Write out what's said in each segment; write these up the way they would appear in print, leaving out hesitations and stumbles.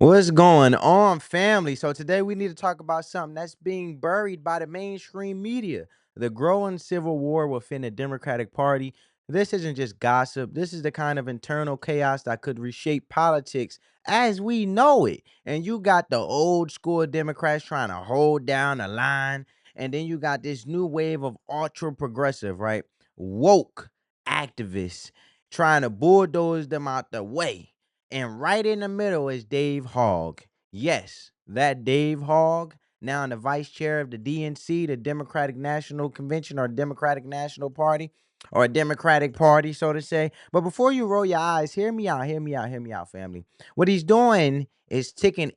What's going on, family? So today we need to talk about something that's being buried by the mainstream media, the growing civil war within the Democratic Party. This isn't just gossip. This is the kind of internal chaos that could reshape politics as we know it. And you got the old school Democrats trying to hold down the line, and then you got this new wave of ultra progressive, right? Woke activists trying to bulldoze them out the way. And right in the middle is Dave Hogg. Yes, that Dave Hogg, now the vice chair of the DNC, the Democratic National Convention, or Democratic National Party, or a Democratic Party, so to say. But before you roll your eyes, hear me out, hear me out, hear me out, family. What he's doing is ticking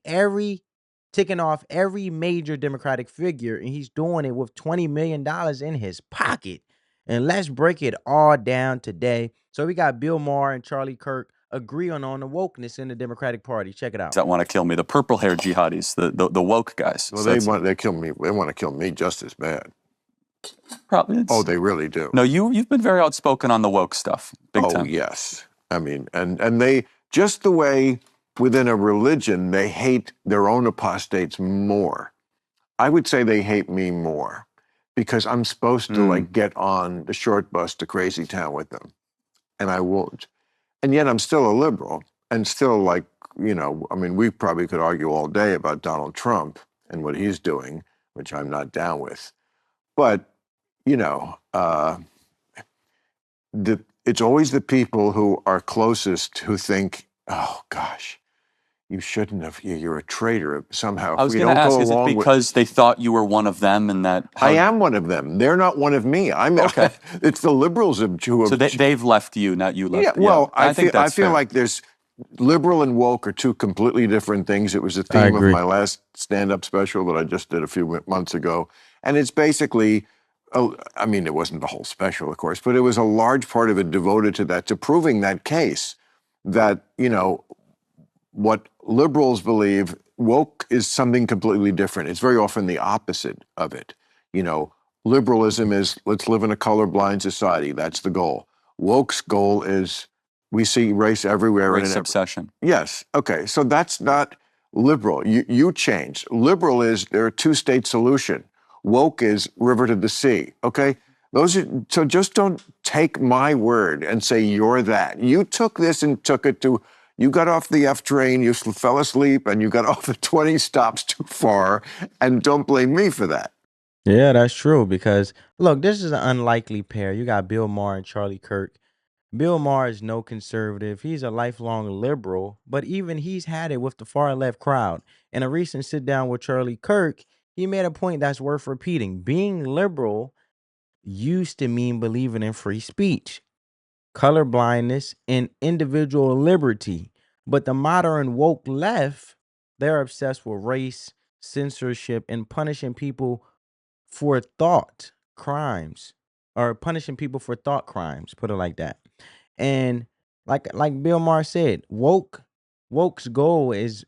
off every major Democratic figure, and he's doing it with $20 million in his pocket. And let's break it all down today. So we got Bill Maher and Charlie Kirk agree on the wokeness in the Democratic Party. Check it out. That want to kill me, the purple-haired jihadis, the woke guys. Well, they want to kill me. They want to kill me just as bad. Probably. Oh, they really do. No, you've been very outspoken on the woke stuff. Big time. Yes. I mean, and they just the way within a religion they hate their own apostates more. I would say they hate me more because I'm supposed to like get on the short bus to Crazy Town with them, and I won't. And yet I'm still a liberal and still like, I mean, we probably could argue all day about Donald Trump and what he's doing, which I'm not down with. But, it's always the people who are closest who think, oh, gosh, you shouldn't have, you're a traitor somehow. I was going to ask, is it because they thought you were one of them and that... I am one of them. They're not one of me. Okay. It's the liberals who have... So they've left you, not you left. Yeah, well, I think I feel like there's... Liberal and woke are two completely different things. It was the theme of my last stand-up special that I just did a few months ago. And it's basically, I mean, it wasn't the whole special, of course, but it was a large part of it devoted to that, to proving that case that, what liberals believe, woke is something completely different. It's very often the opposite of it. Liberalism is, let's live in a colorblind society. That's the goal. Woke's goal is, we see race everywhere. Race obsession. Yes. Okay. So that's not liberal. You change. Liberal is there a two-state solution. Woke is river to the sea. Okay. So just don't take my word and say you're that. You took this and took it to, you got off the F train, you fell asleep, and you got off at 20 stops too far, and don't blame me for that. Yeah, that's true because, look, this is an unlikely pair. You got Bill Maher and Charlie Kirk. Bill Maher is no conservative. He's a lifelong liberal, but even he's had it with the far left crowd. In a recent sit down with Charlie Kirk, he made a point that's worth repeating. Being liberal used to mean believing in free speech, color blindness, and individual liberty. But the modern woke left, they're obsessed with race, censorship, and punishing people for thought crimes, or punishing people for thought crimes, put it like that. And like Bill Maher said, woke's goal is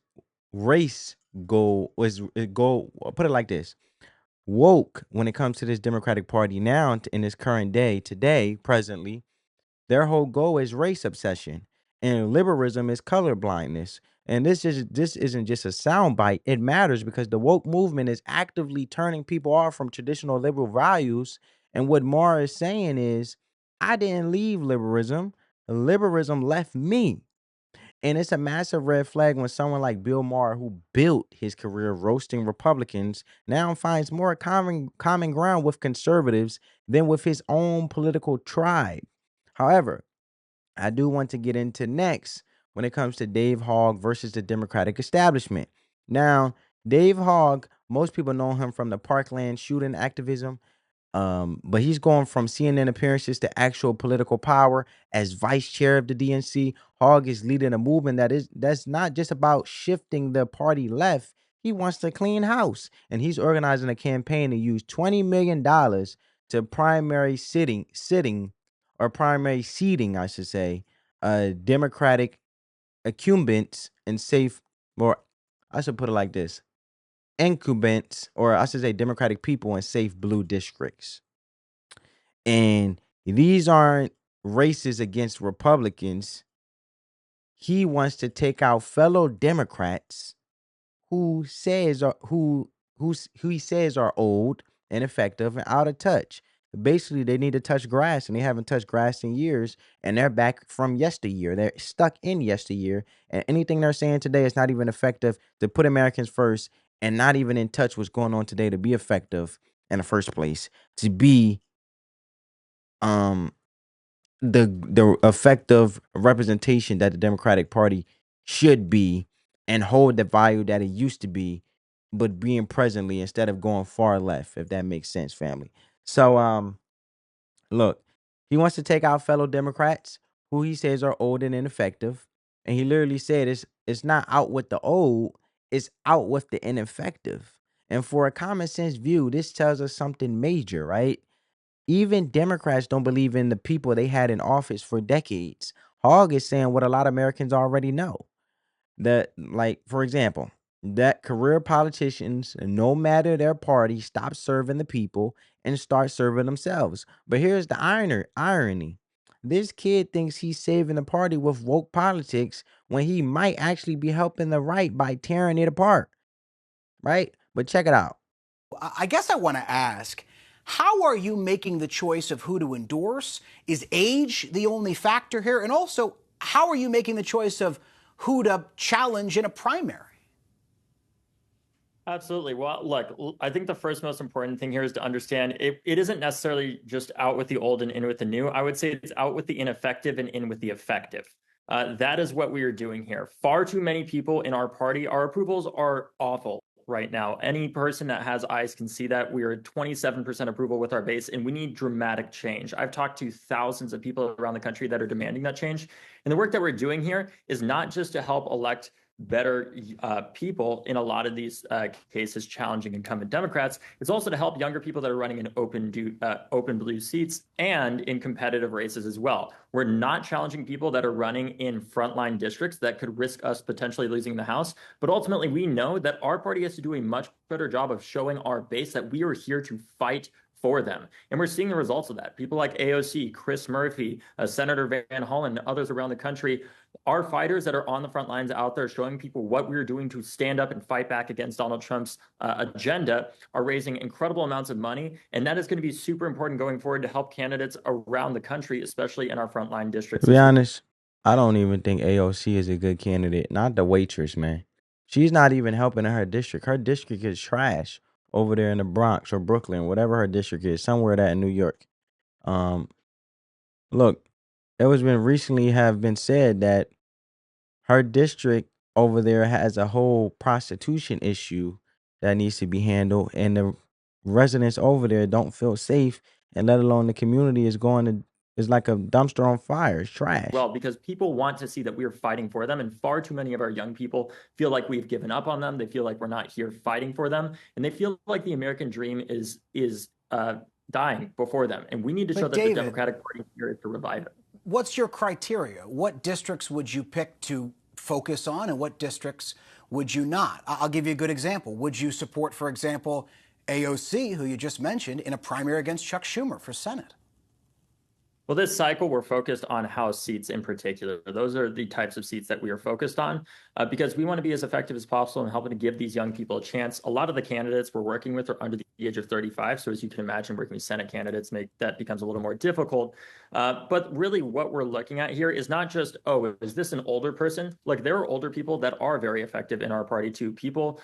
race goal. Put it like this: woke, when it comes to this Democratic Party now in this current day, today, presently, their whole goal is race obsession, and liberalism is color blindness. And this isn't just a soundbite. It matters because the woke movement is actively turning people off from traditional liberal values. And what Maher is saying is, I didn't leave liberalism. Liberalism left me. And it's a massive red flag when someone like Bill Maher, who built his career roasting Republicans, now finds more common ground with conservatives than with his own political tribe. However, I do want to get into next when it comes to Dave Hogg versus the Democratic establishment. Now, Dave Hogg, most people know him from the Parkland shooting activism, but he's going from CNN appearances to actual political power as vice chair of the DNC. Hogg is leading a movement that's not just about shifting the party left. He wants to clean house, and he's organizing a campaign to use $20 million to primary seating, I should say, Democratic incumbents and safe, or I should put it like this: incumbents, or I should say Democratic people in safe blue districts. And these aren't races against Republicans. he wants to take out fellow Democrats who says are who he says are old, ineffective, and out of touch. Basically, they need to touch grass, and they haven't touched grass in years, and they're back from yesteryear. They're stuck in yesteryear, and anything they're saying today is not even effective to put Americans first, and not even in touch what's going on today to be effective in the first place. To be um the effective representation that the Democratic Party should be and hold the value that it used to be, but being presently instead of going far left, if that makes sense, family. So look, he wants to take out fellow Democrats who he says are old and ineffective. And he literally said it's not out with the old, it's out with the ineffective. And for a common sense view, this tells us something major, right? Even Democrats don't believe in the people they had in office for decades. Hogg is saying what a lot of Americans already know. That, like, for example, that career politicians, no matter their party, stop serving the people and start serving themselves. But here's the irony. This kid thinks he's saving the party with woke politics when he might actually be helping the right by tearing it apart. Right? But check it out. I guess I want to ask, how are you making the choice of who to endorse? Is age the only factor here? And also, how are you making the choice of who to challenge in a primary? Absolutely. Well, look, I think the first most important thing here is to understand it isn't necessarily just out with the old and in with the new. I would say it's out with the ineffective and in with the effective. That is what we are doing here. Far too many people in our party, our approvals are awful right now. Any person that has eyes can see that. We are at 27% approval with our base, and we need dramatic change. I've talked to thousands of people around the country that are demanding that change. And the work that we're doing here is not just to help elect better people in a lot of these cases challenging incumbent Democrats. It's also to help younger people that are running in open blue seats and in competitive races as well. We're not challenging people that are running in frontline districts that could risk us potentially losing the House. But ultimately, we know that our party has to do a much better job of showing our base that we are here to fight for them. And we're seeing the results of that. People like AOC, Chris Murphy, Senator Van Hollen, and others around the country are fighters that are on the front lines out there showing people what we're doing to stand up and fight back against Donald Trump's agenda, are raising incredible amounts of money. And that is going to be super important going forward to help candidates around the country, especially in our frontline districts. To be honest, I don't even think AOC is a good candidate. Not the waitress, man. She's not even helping in her district. Her district is trash over there in the Bronx or Brooklyn, whatever her district is, somewhere that in New York. Um, Look, it was been recently have been said that her district over there has a whole prostitution issue that needs to be handled, and the residents over there don't feel safe, and let alone the community is like a dumpster on fire. It's trash. Well, because people want to see that we are fighting for them, and far too many of our young people feel like we've given up on them. They feel like we're not here fighting for them, and they feel like the American dream is dying before them. And we need to show that David, the Democratic Party is here to revive it. What's your criteria? What districts would you pick to focus on, and what districts would you not? I'll give you a good example. Would you support, for example, AOC, who you just mentioned, in a primary against Chuck Schumer for Senate? Well, this cycle, we're focused on House seats in particular. Those are the types of seats that we are focused on because we want to be as effective as possible in helping to give these young people a chance. A lot of the candidates we're working with are under the age of 35. So as you can imagine, working with Senate candidates that becomes a little more difficult. But really what we're looking at here is not just, oh, is this an older person? Like, there are older people that are very effective in our party too. People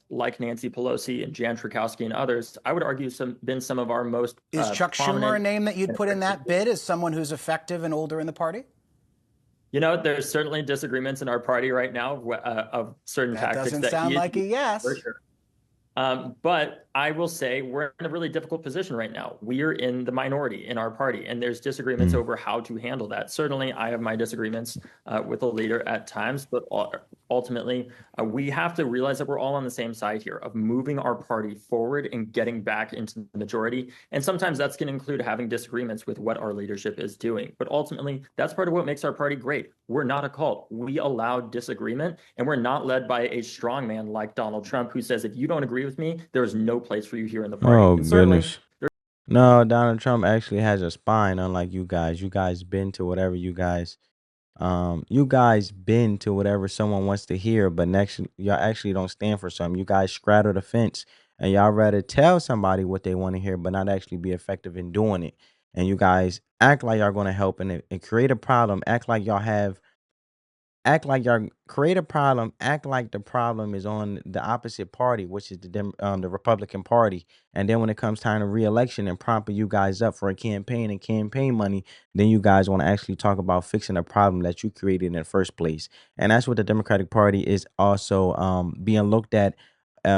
like Nancy Pelosi and Jan Schakowsky and others, I would argue been some of our most Is Chuck Schumer a name that you'd put in that bid as someone who's effective and older in the party? You know, there's certainly disagreements in our party right now of certain tactics. That doesn't sound like a yes. For sure. But I will say we're in a really difficult position right now. We are in the minority in our party, and there's disagreements over how to handle that. Certainly, I have my disagreements with the leader at times, but ultimately, we have to realize that we're all on the same side here of moving our party forward and getting back into the majority. And sometimes that's going to include having disagreements with what our leadership is doing. But ultimately, that's part of what makes our party great. We're not a cult. We allow disagreement, and we're not led by a strong man like Donald Trump, who says, if you don't agree with me, there is no place for you here in the party. Oh, goodness. No, Donald Trump actually has a spine, unlike you guys. You guys been to whatever you guys You guys bend to whatever someone wants to hear, but next y'all actually don't stand for something. You guys straddle the fence, and y'all rather tell somebody what they want to hear, but not actually be effective in doing it. And you guys act like y'all going to help and create a problem. Act like y'all create a problem, act like the problem is on the opposite party, which is the Republican Party. And then when it comes time to reelection and prompting you guys up for a campaign and campaign money, then you guys want to actually talk about fixing a problem that you created in the first place. And that's what the Democratic Party is also being looked at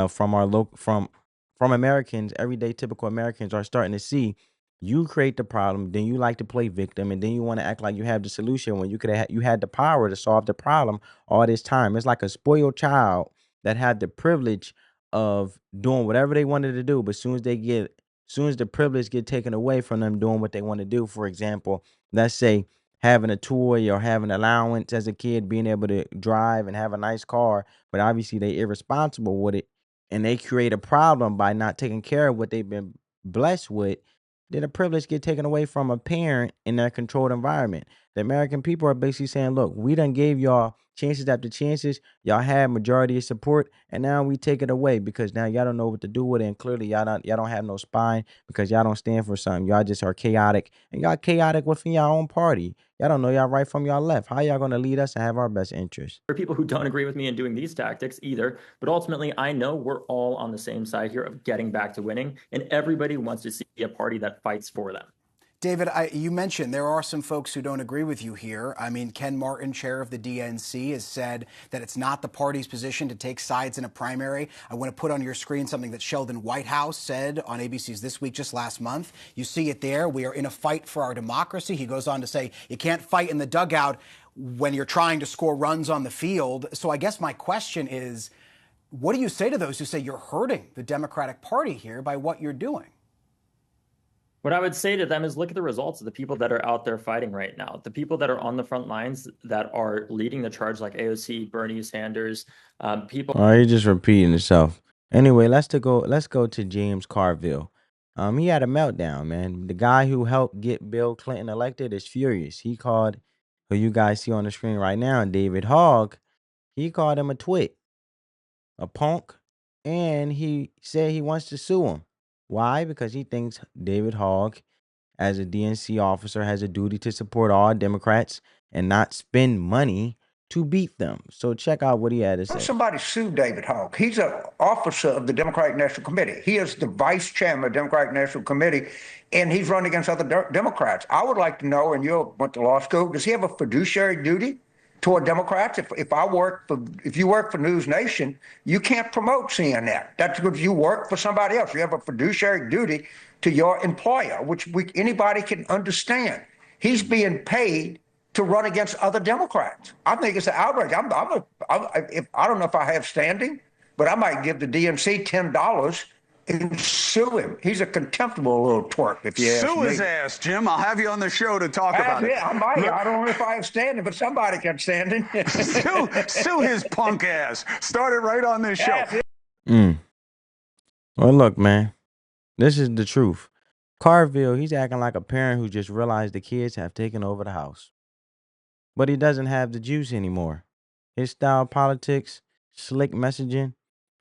from our from Americans, everyday typical Americans are starting to see. You create the problem, then you like to play victim, and then you want to act like you have the solution when you could have you had the power to solve the problem all this time. It's like a spoiled child that had the privilege of doing whatever they wanted to do, but soon as the privilege get taken away from them doing what they want to do, for example, let's say having a toy or having allowance as a kid, being able to drive and have a nice car, but obviously they irresponsible with it and they create a problem by not taking care of what they've been blessed with, then the privilege get taken away from a parent in their controlled environment. The American people are basically saying, look, we done gave y'all chances after chances. Y'all had majority of support, and now we take it away because now y'all don't know what to do with it. And clearly y'all don't have no spine because y'all don't stand for something. Y'all just are chaotic. And y'all chaotic within your own party. Y'all don't know y'all right from y'all left. How y'all gonna lead us and have our best interest? There are people who don't agree with me in doing these tactics either, but ultimately I know we're all on the same side here of getting back to winning, and everybody wants to see a party that fights for them. David, you mentioned there are some folks who don't agree with you here. I mean, Ken Martin, chair of the DNC, has said that it's not the party's position to take sides in a primary. I want to put on your screen something that Sheldon Whitehouse said on ABC's This Week just last month. You see it there. We are in a fight for our democracy. He goes on to say you can't fight in the dugout when you're trying to score runs on the field. So I guess my question is, what do you say to those who say you're hurting the Democratic Party here by what you're doing? What I would say to them is look at the results of the people that are out there fighting right now. The people that are on the front lines that are leading the charge, like AOC, Bernie Sanders, people. All right, you're just repeating yourself. Anyway, let's go to James Carville. He had a meltdown, man. The guy who helped get Bill Clinton elected is furious. He called who you guys see on the screen right now, David Hogg. He called him a twit, a punk, and he said he wants to sue him. Why? Because he thinks David Hogg, as a DNC officer, has a duty to support all Democrats and not spend money to beat them. So check out what he had to say. Somebody sue David Hogg. He's an officer of the Democratic National Committee. He is the vice chairman of the Democratic National Committee, and he's running against other Democrats. I would like to know, and you went to law school, does he have a fiduciary duty toward Democrats? If you work for News Nation, you can't promote CNN. That's because you work for somebody else. You have a fiduciary duty to your employer, which anybody can understand. He's being paid to run against other Democrats. I think it's an outrage. I don't know if I have standing, but I might give the DNC $10 and sue him. He's a contemptible little twerp, if you ask me. Sue his ass, Jim. I'll have you on the show to talk about it. I might. I don't know if I have standing, but somebody can standing. sue his punk ass. Start it right on this show. Well, look, man, this is the truth. Carville, he's acting like a parent who just realized the kids have taken over the house. But he doesn't have the juice anymore. His style politics, slick messaging,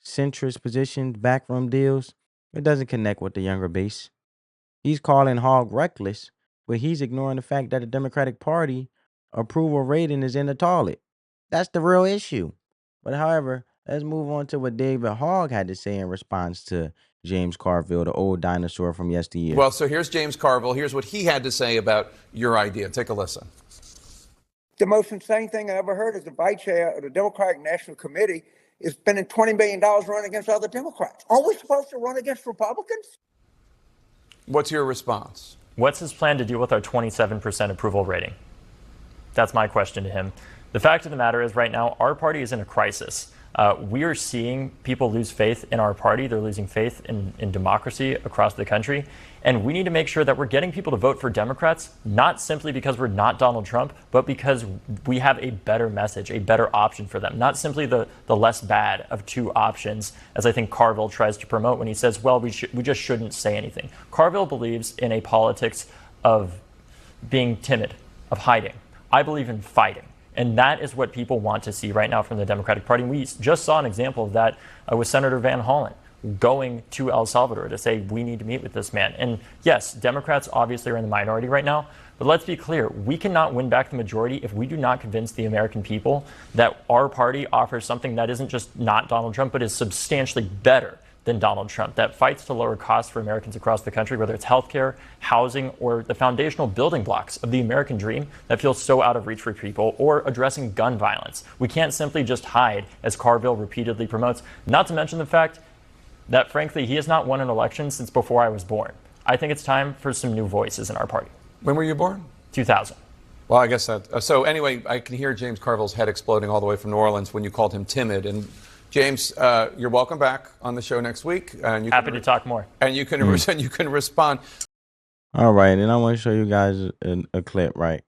centrist positions, backroom deals, it doesn't connect with the younger base. He's calling Hogg reckless, but he's ignoring the fact that the Democratic Party approval rating is in the toilet. That's the real issue. But however, let's move on to what David Hogg had to say in response to James Carville, the old dinosaur from yesteryear. Well, so here's James Carville. Here's what he had to say about your idea. Take a listen. The most insane thing I ever heard is the vice chair of the Democratic National Committee is spending $20 million running against other Democrats. Are we supposed to run against Republicans? What's your response? What's his plan to deal with our 27% approval rating? That's my question to him. The fact of the matter is right now, our party is in a crisis. We are seeing people lose faith in our party. They're losing faith in democracy across the country. And we need to make sure that we're getting people to vote for Democrats, not simply because we're not Donald Trump, but because we have a better message, a better option for them. Not simply the less bad of two options, as I think Carville tries to promote when he says, well, we just shouldn't say anything. Carville believes in a politics of being timid, of hiding. I believe in fighting. And that is what people want to see right now from the Democratic Party. And we just saw an example of that with Senator Van Hollen going to El Salvador to say, we need to meet with this man. And yes, Democrats obviously are in the minority right now. But let's be clear, we cannot win back the majority if we do not convince the American people that our party offers something that isn't just not Donald Trump, but is substantially better than Donald Trump, that fights to lower costs for Americans across the country, whether it's healthcare, housing, or the foundational building blocks of the American dream that feels so out of reach for people, or addressing gun violence. We can't simply just hide, as Carville repeatedly promotes, not to mention the fact that, frankly, he has not won an election since before I was born. I think it's time for some new voices in our party. When were you born? 2000. Well, I guess that. So anyway, I can hear James Carville's head exploding all the way from New Orleans when you called him timid. And James, you're welcome back on the show next week. And you happy to talk more. And you can you can respond. All right, and I want to show you guys a clip, right?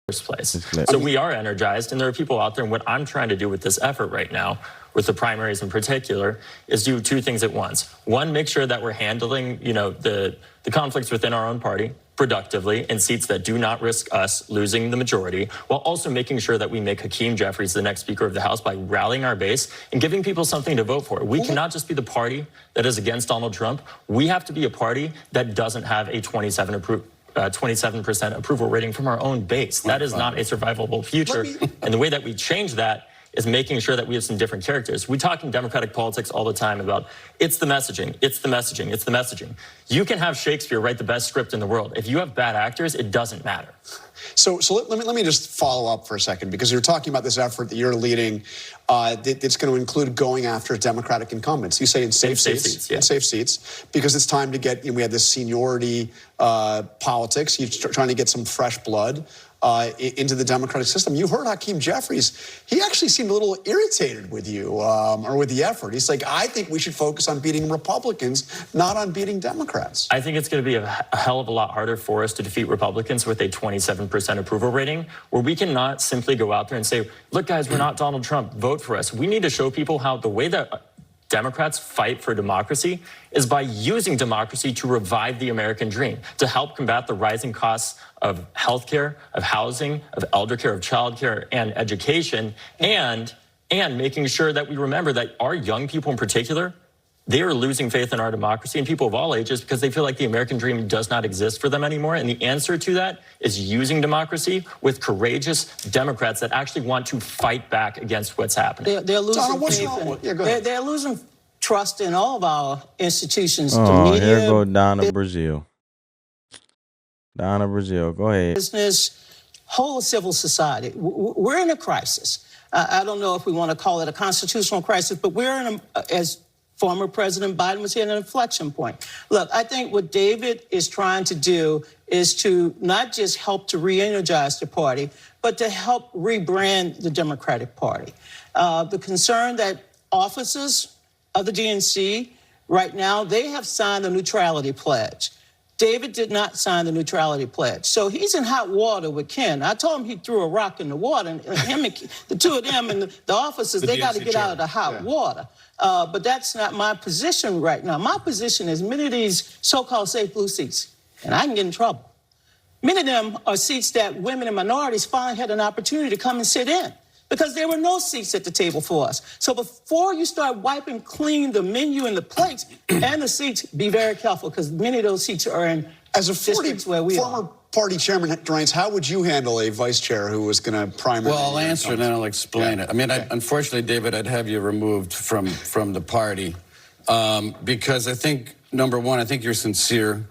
First place. So we are energized, and there are people out there. And what I'm trying to do with this effort right now, with the primaries in particular, is do two things at once. One, make sure that we're handling, the conflicts within our own party productively in seats that do not risk us losing the majority, while also making sure that we make Hakeem Jeffries the next Speaker of the House by rallying our base and giving people something to vote for. We cannot just be the party that is against Donald Trump. We have to be a party that doesn't have a 27% approval rating from our own base. That is not a survivable future. And the way that we change that is making sure that we have some different characters. We talk in Democratic politics all the time about it's the messaging, it's the messaging, it's the messaging. You can have Shakespeare write the best script in the world. If you have bad actors, it doesn't matter. So let me just follow up for a second, because you're talking about this effort that you're leading that's going to include going after Democratic incumbents. You say in safe seats, in safe seats, because it's time to get, we have this seniority politics. You're trying to get some fresh blood into the Democratic system. You heard Hakeem Jeffries. He actually seemed a little irritated with you or with the effort. He's like, I think we should focus on beating Republicans, not on beating Democrats. I think it's going to be a hell of a lot harder for us to defeat Republicans with a 27% approval rating, where we cannot simply go out there and say, look, guys, we're not Donald Trump. Vote for us. We need to show people how the way that Democrats fight for democracy is by using democracy to revive the American dream, to help combat the rising costs of healthcare, of housing, of elder care, of childcare, and education, and making sure that we remember that our young people in particular, they are losing faith in our democracy, and people of all ages, because they feel like the American dream does not exist for them anymore. And the answer to that is using democracy with courageous Democrats that actually want to fight back against what's happening. They're losing faith. They're losing trust in all of our institutions. The media, here go Donna Brazile. Donna Brazile, go ahead. Business, whole of civil society. We're in a crisis. I don't know if we want to call it a constitutional crisis, but we're in as former President Biden was here at an inflection point. Look, I think what David is trying to do is to not just help to re-energize the party, but to help rebrand the Democratic Party. The concern that officers of the DNC right now, they have signed the neutrality pledge. David did not sign the neutrality pledge. So he's in hot water with Ken. I told him he threw a rock in the water, and him and the two of them and the officers, they got to get out of the hot water. But that's not my position right now. My position is many of these so-called safe blue seats, and I can get in trouble. Many of them are seats that women and minorities finally had an opportunity to come and sit in, because there were no seats at the table for us. So before you start wiping clean the menu and the plates and the seats, be very careful, because many of those seats are in districts where we are. Former party chairman, Drains, how would you handle a vice chair who was going to primary? Well, I'll answer and then I'll explain it. I mean, unfortunately, David, I'd have you removed from the party because I think, number one, I think you're sincere.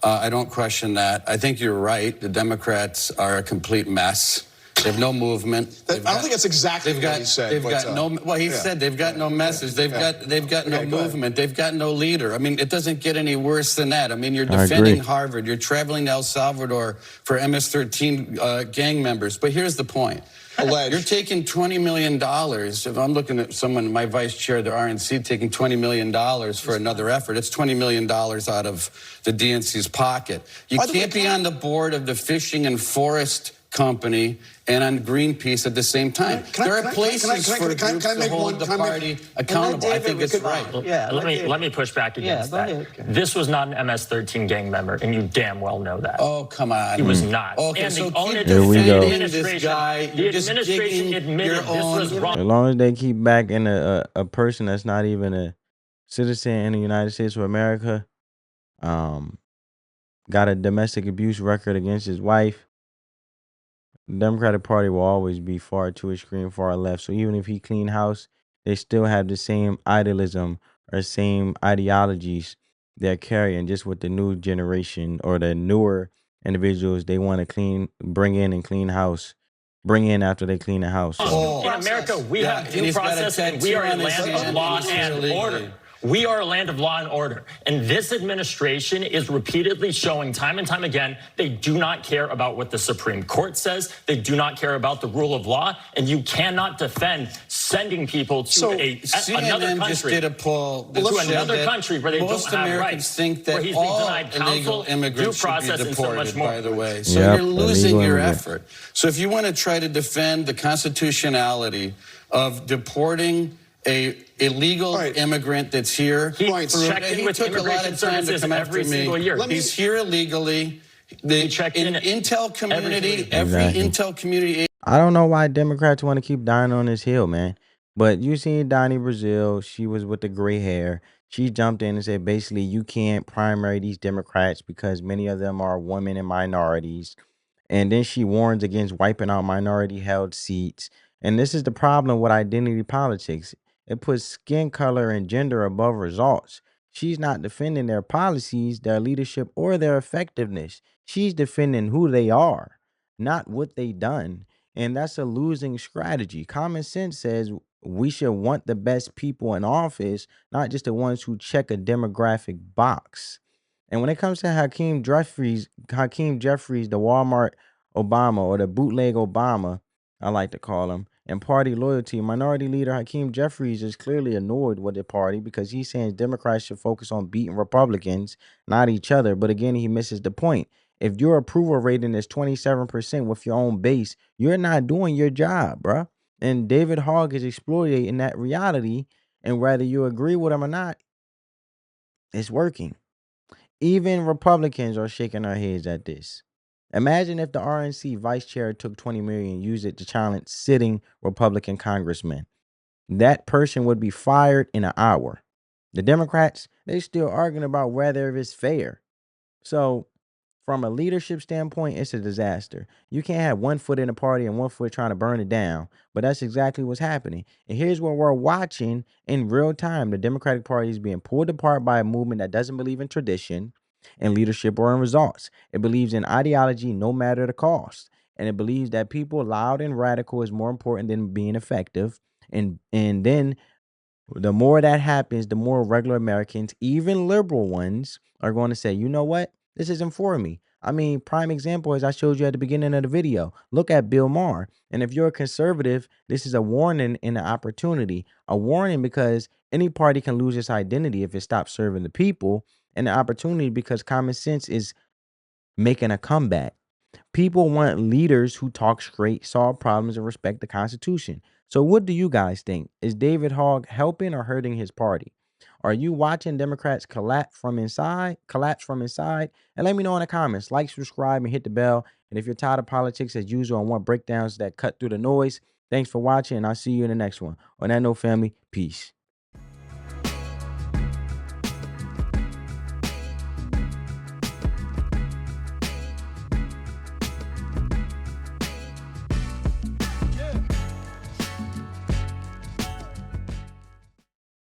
I don't question that. I think you're right. The Democrats are a complete mess. They have no movement. I don't think that's exactly what he said. They've got no. Well, he said they've got no message. They've got no movement. They've got no leader. I mean, it doesn't get any worse than that. I mean, you're defending Harvard. You're traveling to El Salvador for MS-13 gang members. But here's the point. You're taking $20 million. If I'm looking at someone, my vice chair, the RNC, taking $20 million for another effort, it's $20 million out of the DNC's pocket. You can't be on the board of the Fishing and Forest company and on Greenpeace at the same time. There are places for groups to hold the party accountable. I think it's right. Yeah, let me push back against that. This was not an MS-13 gang member, and you damn well know that. Oh, come on. He was not. Okay, and so the Here we go. this guy. The administration admitted this was wrong. As long as they keep backing a person that's not even a citizen in the United States of America, got a domestic abuse record against his wife, the Democratic Party will always be far too extreme, far left. So even if he clean house, they still have the same idealism or same ideologies they're carrying, just with the new generation or the newer individuals they want to bring in and clean house, bring in after they clean the house. So. In America, we have due process, and we are a land of law and order. We are a land of law and order. And this administration is repeatedly showing time and time again, they do not care about what the Supreme Court says. They do not care about the rule of law. And you cannot defend sending people to another country. Just did a poll to another country where they don't have rights. Think that where he's all being denied counsel, immigrants due process, should be and so much deported, more. by the way. So you're losing your effort. So if you want to try to defend the constitutionality of deporting a illegal immigrant that's here, he took a lot of time to come every single year. He's here illegally. The intel community, every intel community. I don't know why Democrats want to keep dying on this hill, man. But you seen Donna Brazile, she was with the gray hair. She jumped in and said, basically, you can't primary these Democrats because many of them are women and minorities. And then she warns against wiping out minority-held seats. And this is the problem with identity politics. It puts skin color and gender above results. She's not defending their policies, their leadership, or their effectiveness. She's defending who they are, not what they done. And that's a losing strategy. Common sense says we should want the best people in office, not just the ones who check a demographic box. And when it comes to Hakeem Jeffries, the Walmart Obama, or the bootleg Obama, I like to call him, and party loyalty, Minority Leader Hakeem Jeffries is clearly annoyed with the party because he's saying Democrats should focus on beating Republicans, not each other. But again, he misses the point. If your approval rating is 27% with your own base, you're not doing your job, bruh. And David Hogg is exploiting that reality. And whether you agree with him or not, it's working. Even Republicans are shaking their heads at this. Imagine if the RNC vice chair took $20 million and used it to challenge sitting Republican congressmen. That person would be fired in an hour. The Democrats, they still arguing about whether it's fair. So from a leadership standpoint, it's a disaster. You can't have one foot in the party and one foot trying to burn it down. But that's exactly what's happening. And here's what we're watching in real time. The Democratic Party is being pulled apart by a movement that doesn't believe in tradition and leadership or in results. It believes in ideology no matter the cost. And it believes that people loud and radical is more important than being effective. And then the more that happens, the more regular Americans, even liberal ones, are going to say, you know what? This isn't for me. I mean, prime example, as I showed you at the beginning of the video, look at Bill Maher. And if you're a conservative, this is a warning and an opportunity. A warning because any party can lose its identity if it stops serving the people, and an opportunity because common sense is making a comeback. People want leaders who talk straight, solve problems, and respect the Constitution. So what do you guys think? Is David Hogg helping or hurting his party? Are you watching Democrats collapse from inside? And let me know in the comments. Like, subscribe, and hit the bell. And if you're tired of politics as usual and want breakdowns that cut through the noise, thanks for watching, and I'll see you in the next one. On that note, family, peace.